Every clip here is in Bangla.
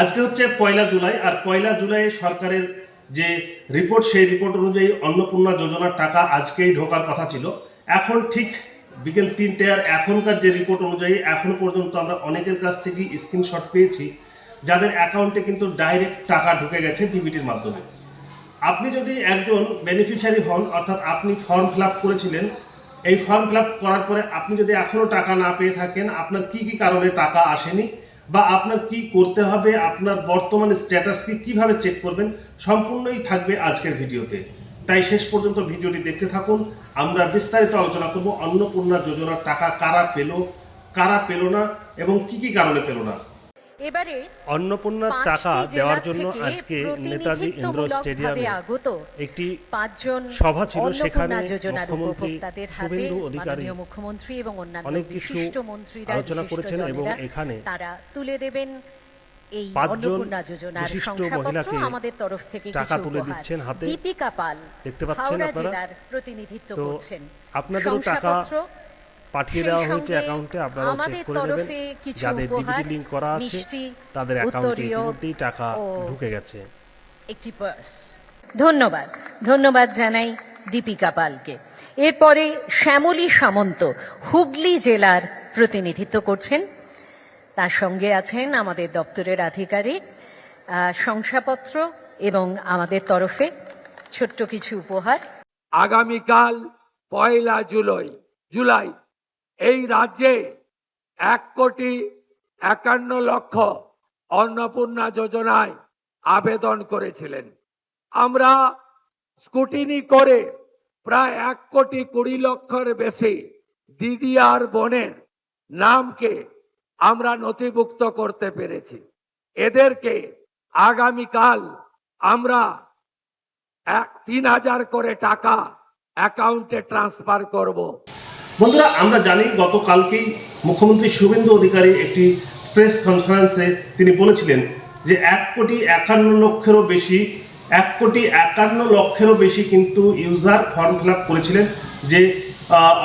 আজকে হচ্ছে 1 জুলাই, আর 1 জুলাই সরকারের যে রিপোর্ট, সেই রিপোর্ট অনুযায়ী অন্নপূর্ণা যোজনার টাকা আজকেই ঢোকার কথা ছিল। এখন ঠিক বিকেল 3টে, আর এখনকার যে রিপোর্ট অনুযায়ী এখনো পর্যন্ত আমরা অনেকের কাছ থেকে স্ক্রিনশট পেয়েছি যাদের অ্যাকাউন্টে কিন্তু ডাইরেক্ট টাকা ঢুকে গেছে ডিবিটির মাধ্যমে। আপনি যদি একজন বেনিফিশিয়ারি হন, অর্থাৎ আপনি ফর্ম ফিল আপ করেছিলেন, এই ফর্ম ফিল আপ করার পরে আপনি যদি এখনও টাকা না পেয়ে থাকেন, আপনার কি কি কারণে টাকা আসেনি বা আপনার কি করতে হবে, আপনার বর্তমানে স্ট্যাটাস কি, কীভাবে চেক করবেন, সম্পূর্ণই থাকবে আজকের ভিডিওতে। তাই শেষ পর্যন্ত ভিডিওটি দেখতে থাকুন। আমরা বিস্তারিত আলোচনা করব অন্নপূর্ণা যোজনার টাকা কারা পেল, কারা পেল না, এবং কি কি কারণে পেল না। এবারে অন্নপূর্ণার টাকা দেওয়ার জন্য আজকে নেতাজি ইন্দ্র স্টেডিয়ামে একটি সভা ছিল। সেখানে মুখ্যমন্ত্রী শুভেন্দু অধিকারী মুখ্যমন্ত্রী এবং অন্যান্য অনেক কিছু আলোচনা করেছেন এবং এখানে তারা তুলে দেবেন এই 5 অন্নপূর্ণা যোজনার মহিলাকে আমাদের তরফ থেকে টাকা তুলে দিচ্ছেন হাতে। দীপিকা পাল দেখতে পাচ্ছেন আপনারা, প্রতিনিধিত্ব তো করছেন। আপনাদেরও টাকা পাঠিয়ে দেওয়া হয়েছে অ্যাকাউন্টে, আপনারাও চেক করে নেবেন। যাদের ডিবিটি লিংক করা আছে তাদের অ্যাকাউন্টে ইতিমধ্যেই টাকা ঢুকে গেছে। একটি পার্স। ধন্যবাদ জানাই দীপিকা পালকে। এরপরে শ্যামলী সামন্ত হুগলি জেলার প্রতিনিধিত্ব করছেন, তার সঙ্গে আছেন আমাদের দপ্তরের আধিকারিক। শংসাপত্র এবং আমাদের তরফে ছোট্ট কিছু উপহার। আগামীকাল 1 জুলাই এই রাজ্যে 1,51,00,000 অন্নপূর্ণা যোজনায় আবেদন করেছিলেন। আমরা স্কুটিনি করে প্রায় 1,20,00,000-এর বেশি দিদি আর বোনের নামকে আমরা নথিভুক্ত করতে পেরেছি। এদেরকে আগামীকাল আমরা 3,000 করে টাকা অ্যাকাউন্টে ট্রান্সফার করব। বন্ধুরা, আমরা জানি গতকালকেই মুখ্যমন্ত্রী শুভেন্দু অধিকারী একটি প্রেস কনফারেন্সে তিনি বলেছিলেন যে 1,51,00,000-এরও বেশি 1,51,00,000-এরও বেশি কিন্তু ইউজার ফর্ম ফিল আপ করেছিলেন যে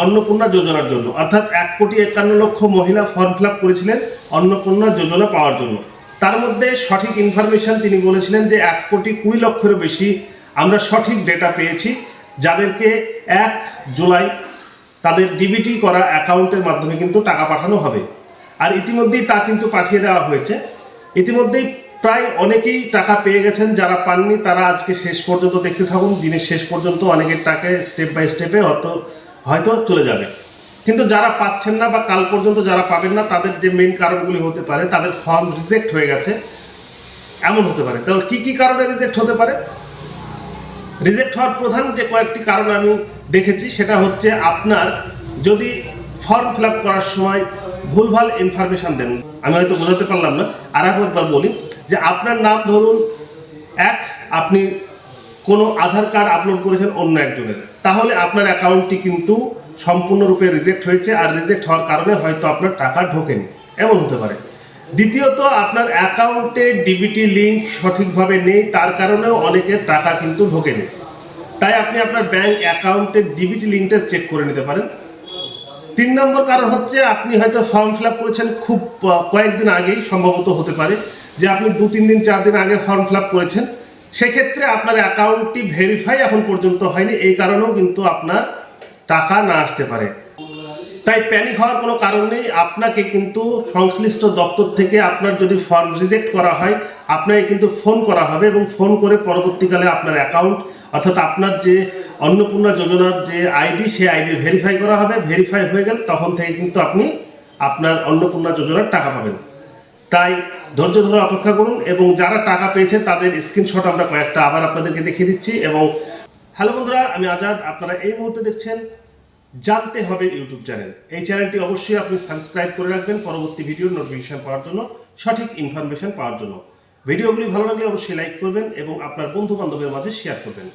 অন্নপূর্ণা যোজনার জন্য। অর্থাৎ 1,51,00,000 মহিলা ফর্ম ফিল আপ করেছিলেন অন্নপূর্ণা যোজনা পাওয়ার জন্য। তার মধ্যে সঠিক ইনফরমেশন তিনি বলেছিলেন যে 1,20,00,000-এরও বেশি আমরা সঠিক ডেটা পেয়েছি, যাদেরকে 1 জুলাই তাদের ডিবিটি করা অ্যাকাউন্টের মাধ্যমে কিন্তু টাকা পাঠানো হবে। আর ইতিমধ্যেই তা কিন্তু পাঠিয়ে দেওয়া হয়েছে। ইতিমধ্যেই প্রায় অনেকেই টাকা পেয়ে গেছেন, যারা পাননি তারা আজকে শেষ পর্যন্ত দেখতে থাকুন। দিনের শেষ পর্যন্ত অনেকের টাকা স্টেপ বাই স্টেপে হয়তো চলে যাবে। কিন্তু যারা পাচ্ছেন না বা কাল পর্যন্ত যারা পাবেন না, তাদের যে মেইন কারণগুলি হতে পারে, তাদের ফর্ম রিজেক্ট হয়ে গেছে, এমন হতে পারে। তাহলে কি কি কারণে রিজেক্ট হতে পারে? রিজেক্ট হওয়ার প্রধান যে কয়েকটি কারণ আমি দেখেছি, সেটা হচ্ছে আপনার যদি ফর্ম ফিল আপ করার সময় ভুলভাল ইনফরমেশন দেন। আমি হয়তো বোঝাতে পারলাম না, আর একবার বলি যে আপনার নাম ধরুন আপনি কোনো আধার কার্ড আপলোড করেছেন অন্য একজনের, তাহলে আপনার অ্যাকাউন্টটি কিন্তু সম্পূর্ণরূপে রিজেক্ট হয়েছে, আর রিজেক্ট হওয়ার কারণে হয়তো আপনার টাকা ঢোকেনি, এমন হতে পারে। দ্বিতীয়ত, আপনার অ্যাকাউন্টে ডিবিটি লিঙ্ক সঠিকভাবে নেই, তার কারণেও অনেকের টাকা কিন্তু ঢোকেনি। তাই আপনি আপনার ব্যাংক অ্যাকাউন্টের ডিবিটি লিঙ্কটা চেক করে নিতে পারেন। 3 নম্বর কারণ হচ্ছে আপনি হয়তো ফর্ম ফিল আপ করেছেন খুব কয়েকদিন আগেই, সম্ভবত হতে পারে যে আপনি 2-3 দিন 4 দিন আগে ফর্ম ফিল আপ করেছেন, সেক্ষেত্রে আপনার অ্যাকাউন্টটি ভেরিফাই এখন পর্যন্ত হয়নি, এই কারণেও কিন্তু আপনার টাকা না আসতে পারে। তাই প্যানিক হওয়ার কোনো কারণ নেই। আপনাকে কিন্তু সংশ্লিষ্ট দপ্তর থেকে আপনার যদি ফর্ম রিজেক্ট করা হয়, আপনাকে কিন্তু ফোন করা হবে, এবং ফোন করে পরবর্তীকালে আপনার অ্যাকাউন্ট, অর্থাৎ আপনার যে অন্নপূর্ণা যোজনার যে আইডি, সেই আইডি ভেরিফাই করা হবে। ভেরিফাই হয়ে গেলে তখন থেকে কিন্তু আপনি আপনার অন্নপূর্ণা যোজনার টাকা পাবেন। তাই ধৈর্য ধরে অপেক্ষা করুন, এবং যারা টাকা পেয়েছে তাদের স্ক্রিনশট আমরা কয়েকটা আবার আপনাদেরকে দেখিয়ে দিচ্ছি। এবং হ্যালো বন্ধুরা, আমি আজাদ, আপনারা এই মুহূর্তে দেখছেন জানতে হবে ইউটিউব চ্যানেল। এই চ্যানেলটি অবশ্যই আপনি সাবস্ক্রাইব করে রাখবেন পরবর্তী ভিডিওর নোটিফিকেশন পাওয়ার জন্য, সঠিক ইনফরমেশন পাওয়ার জন্য। ভিডিওগুলি ভালো লাগলে অবশ্যই লাইক করবেন এবং আপনার বন্ধু বান্ধবের মাঝে শেয়ার করবেন।